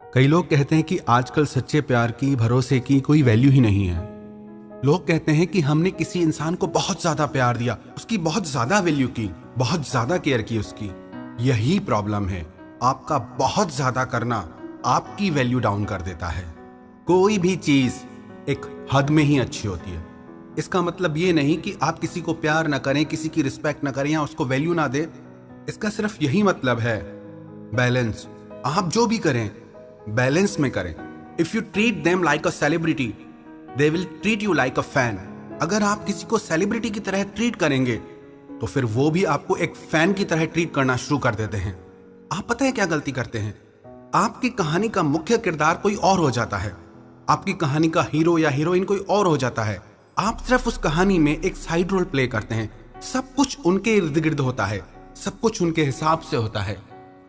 कई लोग कहते हैं कि आजकल सच्चे प्यार की, भरोसे की कोई वैल्यू ही नहीं है। लोग कहते हैं कि हमने किसी इंसान को बहुत ज्यादा प्यार दिया, उसकी बहुत ज्यादा वैल्यू की, बहुत ज्यादा केयर की उसकी। यही प्रॉब्लम है, आपका बहुत ज्यादा करना आपकी वैल्यू डाउन कर देता है। कोई भी चीज एक हद में ही अच्छी होती है। इसका मतलब ये नहीं कि आप किसी को प्यार ना करें, किसी की रिस्पेक्ट ना करें या उसको वैल्यू ना दें। इसका सिर्फ यही मतलब है बैलेंस। आप जो भी करें बैलेंस में करें। If you treat them like a celebrity, they will treat you like a fan. अगर आप किसी को सेलिब्रिटी की तरह ट्रीट करेंगे तो फिर वो भी आपको एक फैन की तरह ट्रीट करना शुरू कर देते हैं। आप पता है क्या गलती करते हैं? आपकी कहानी का मुख्य किरदार कोई और हो जाता है, आपकी कहानी का हीरो या हीरोइन कोई और हो जाता है। आप सिर्फ उस कहानी में एक साइड रोल प्ले करते हैं। सब कुछ उनके इर्द गिर्द होता है, सब कुछ उनके हिसाब से होता है।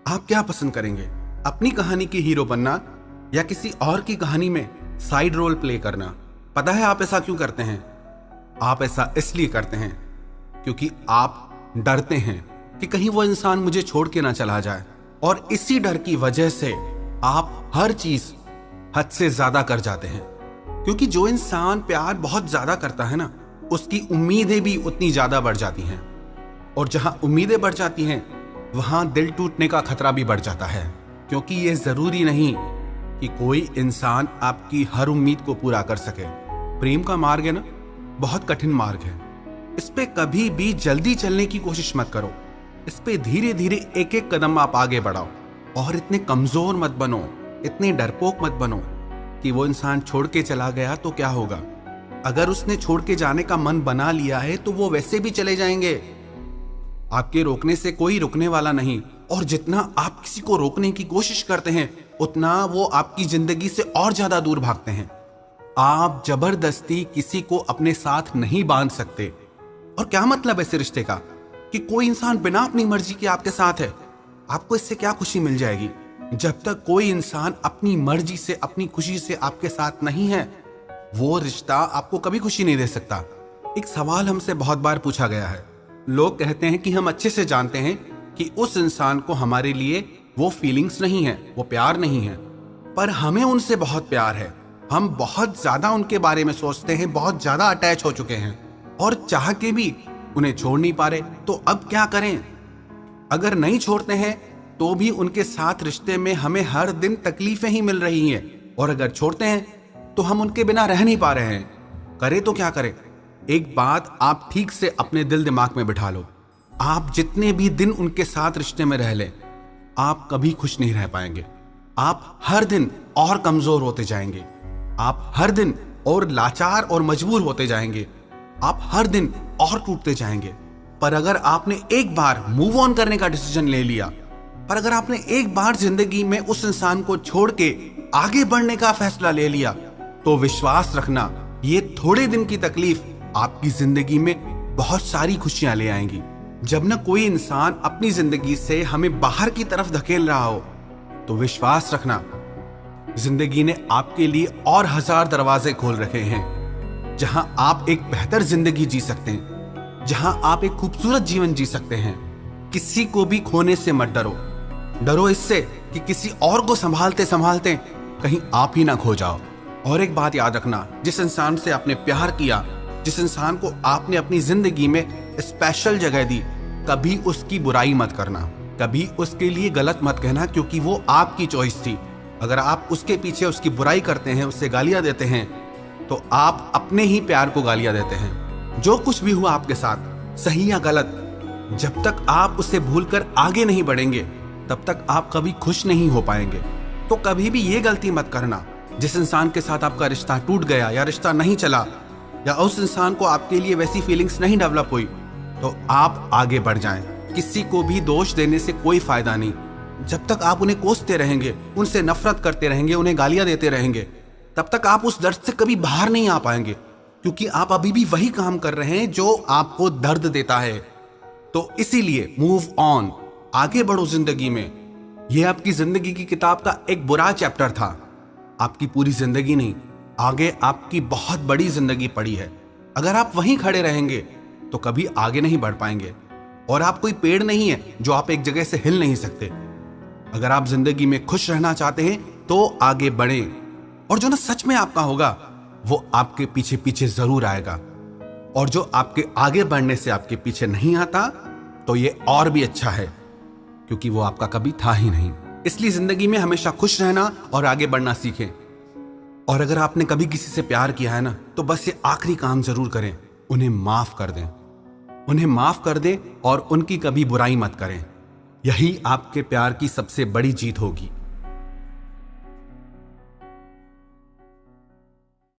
आप क्या पसंद करेंगे, अपनी कहानी की हीरो बनना या किसी और की कहानी में साइड रोल प्ले करना? पता है आप ऐसा क्यों करते हैं? आप ऐसा इसलिए करते हैं क्योंकि आप डरते हैं कि कहीं वो इंसान मुझे छोड़ के ना चला जाए, और इसी डर की वजह से आप हर चीज हद से ज्यादा कर जाते हैं। क्योंकि जो इंसान प्यार बहुत ज्यादा करता है ना, उसकी उम्मीदें भी उतनी ज्यादा बढ़ जाती हैं, और जहां उम्मीदें बढ़ जाती हैं वहां दिल टूटने का खतरा भी बढ़ जाता है। क्योंकि यह जरूरी नहीं कि कोई इंसान आपकी हर उम्मीद को पूरा कर सके। प्रेम का मार्ग है ना, बहुत कठिन मार्ग है। इस पे कभी भी जल्दी चलने की कोशिश मत करो। इस पे धीरे धीरे एक एक कदम आप आगे बढ़ाओ, और इतने कमजोर मत बनो, इतने डरपोक मत बनो कि वो इंसान छोड़ के चला गया तो क्या होगा। अगर उसने छोड़ के जाने का मन बना लिया है तो वो वैसे भी चले जाएंगे। आपके रोकने से कोई रुकने वाला नहीं, और जितना आप किसी को रोकने की कोशिश करते हैं उतना वो आपकी जिंदगी से और ज्यादा दूर भागते हैं। आप जबरदस्ती किसी को अपने साथ नहीं बांध सकते। और क्या मतलब ऐसे रिश्ते का कि कोई इंसान बिना अपनी मर्जी के आपके साथ है? आपको इससे क्या खुशी मिल जाएगी? जब तक कोई इंसान अपनी मर्जी से, अपनी खुशी से आपके साथ नहीं है, वो रिश्ता आपको कभी खुशी नहीं दे सकता। एक सवाल हमसे बहुत बार पूछा गया है। लोग कहते हैं कि हम अच्छे से जानते हैं कि उस इंसान को हमारे लिए वो फीलिंग्स नहीं है, वो प्यार नहीं है, पर हमें उनसे बहुत प्यार है। हम बहुत ज्यादा उनके बारे में सोचते हैं, बहुत ज्यादा अटैच हो चुके हैं, और चाह के भी उन्हें छोड़ नहीं पा रहे। तो अब क्या करें? अगर नहीं छोड़ते हैं तो भी उनके साथ रिश्ते में हमें हर दिन तकलीफें ही मिल रही हैं, और अगर छोड़ते हैं तो हम उनके बिना रह नहीं पा रहे हैं। करें तो क्या करें? एक बात आप ठीक से अपने दिल दिमाग में बिठा लो, आप जितने भी दिन उनके साथ रिश्ते में रह लें, आप कभी खुश नहीं रह पाएंगे। आप हर दिन और कमजोर होते जाएंगे, आप हर दिन और लाचार और मजबूर होते जाएंगे, आप हर दिन और टूटते जाएंगे। पर अगर आपने एक बार मूव ऑन करने का डिसीजन ले लिया, पर अगर आपने एक बार जिंदगी में उस इंसान को छोड़ के आगे बढ़ने का फैसला ले लिया, तो विश्वास रखना, ये थोड़े दिन की तकलीफ आपकी जिंदगी में बहुत सारी खुशियां ले आएंगी। जब न कोई इंसान अपनी जिंदगी से हमें बाहर की तरफ धकेल रहा हो, तो विश्वास रखना, जिंदगी ने आपके लिए और 1000 दरवाजे खोल रखे हैं, जहां आप एक बेहतर जिंदगी जी सकते हैं, जहां आप एक खूबसूरत जीवन जी सकते हैं। किसी को भी खोने से मत डरो। डरो इससे कि किसी और को संभालते संभालते कहीं आप ही ना खो जाओ। और एक बात याद रखना, जिस इंसान से आपने प्यार किया, जिस इंसान को आपने अपनी जिंदगी में स्पेशल जगह दी, कभी उसकी बुराई मत करना, कभी उसके लिए गलत मत कहना, क्योंकि वो आपकी चॉइस थी। अगर आप उसके पीछे उसकी बुराई करते हैं, उससे गालियां देते हैं, तो आप अपने ही प्यार को गालियां देते हैं। जो कुछ भी हुआ आपके साथ, सही या गलत, जब तक आप उसे भूलकर आगे नहीं बढ़ेंगे, तब तक आप कभी खुश नहीं हो पाएंगे। तो कभी भी ये गलती मत करना, जिस इंसान के साथ आपका रिश्ता टूट गया या रिश्ता नहीं चला, या उस इंसान को आपके लिए वैसी फीलिंग्स नहीं डेवलप हुई, तो आप आगे बढ़ जाएं। किसी को भी दोष देने से कोई फायदा नहीं। जब तक आप उन्हें कोसते रहेंगे, उनसे नफरत करते रहेंगे, उन्हें गालियां देते रहेंगे, तब तक आप उस दर्द से कभी बाहर नहीं आ पाएंगे, क्योंकि आप अभी भी वही काम कर रहे हैं जो आपको दर्द देता है। तो इसीलिए मूव ऑन, आगे बढ़ो जिंदगी में। यह आपकी जिंदगी की किताब का एक बुरा चैप्टर था, आपकी पूरी जिंदगी नहीं। आगे आपकी बहुत बड़ी जिंदगी पड़ी है। अगर आप वहीं खड़े रहेंगे तो कभी आगे नहीं बढ़ पाएंगे। और आप कोई पेड़ नहीं है जो आप एक जगह से हिल नहीं सकते। अगर आप जिंदगी में खुश रहना चाहते हैं तो आगे बढ़े, और जो ना सच में आपका होगा वो आपके पीछे पीछे जरूर आएगा, और जो आपके आगे बढ़ने से आपके पीछे नहीं आता तो ये और भी अच्छा है, क्योंकि वो आपका कभी था ही नहीं। इसलिए जिंदगी में हमेशा खुश रहना और आगे बढ़ना सीखें। और अगर आपने कभी किसी से प्यार किया है ना, तो बस ये आखिरी काम जरूर करें, उन्हें माफ कर दें। उन्हें माफ कर दें और उनकी कभी बुराई मत करें। यही आपके प्यार की सबसे बड़ी जीत होगी।